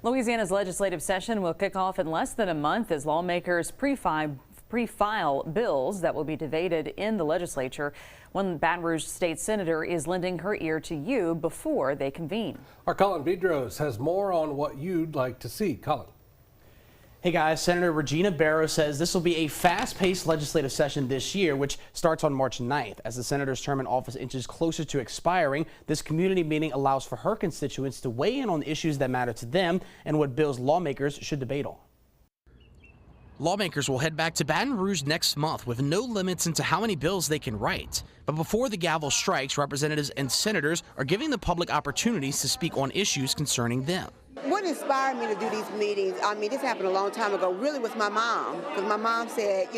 Louisiana's legislative session will kick off in less than a month as lawmakers pre-file bills that will be debated in the legislature. One Baton Rouge state senator is lending her ear to you before they convene. Our Colin Vidros has more on what you'd like to see. Colin. Hey guys, Senator Regina Barrows says this will be a fast-paced legislative session this year, which starts on March 9th. As the senator's term in office inches closer to expiring, this community meeting allows for her constituents to weigh in on issues that matter to them and what bills lawmakers should debate on. Lawmakers will head back to Baton Rouge next month with no limits into how many bills they can write. But before the gavel strikes, representatives and senators are giving the public opportunities to speak on issues concerning them. What inspired me to do these meetings, this happened a long time ago, really was my mom. Because my mom said,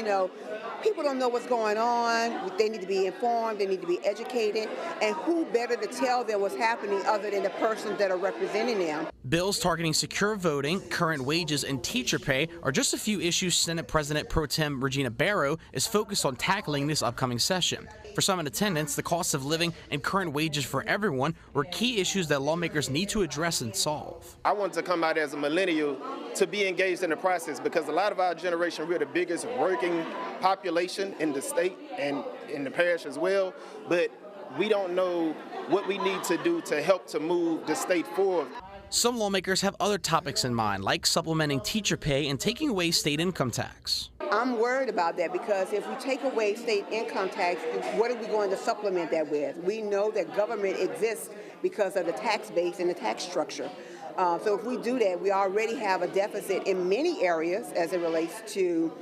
people don't know what's going on. They need to be informed. They need to be educated. And who better to tell them what's happening other than the persons that are representing them? Bills targeting secure voting, current wages, and teacher pay are just a few issues Senate President Pro Tem Regina Barrows is focused on tackling this upcoming session. For some in attendance, the cost of living and current wages for everyone were key issues that lawmakers need to address and solve. I wanted to come out as a millennial to be engaged in the process because a lot of our generation, we're the biggest working population in the state and in the parish as well, but we don't know what we need to do to help to move the state forward. Some lawmakers have other topics in mind, like supplementing teacher pay and taking away state income tax. I'm worried about that because if we take away state income tax, what are we going to supplement that with? We know that government exists because of the tax base and the tax structure. So if we do that, we already have a deficit in many areas as it relates to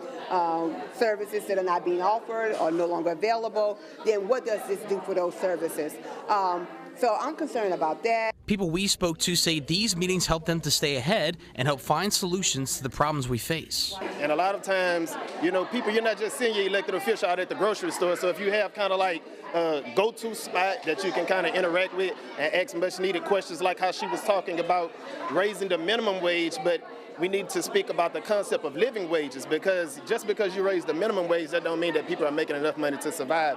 services that are not being offered or no longer available. Then what does this do for those services? So I'm concerned about that. People we spoke to say these meetings help them to stay ahead and help find solutions to the problems we face. And a lot of times, people, you're not just seeing your elected official out at the grocery store. So if you have kind of like a go-to spot that you can kind of interact with and ask much needed questions, like how she was talking about raising the minimum wage, but we need to speak about the concept of living wages, because just because you raise the minimum wage, that don't mean that people are making enough money to survive.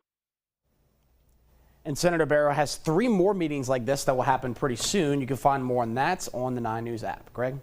And Senator Barrows has 3 more meetings like this that will happen pretty soon. You can find more on that on the 9 News app. Greg?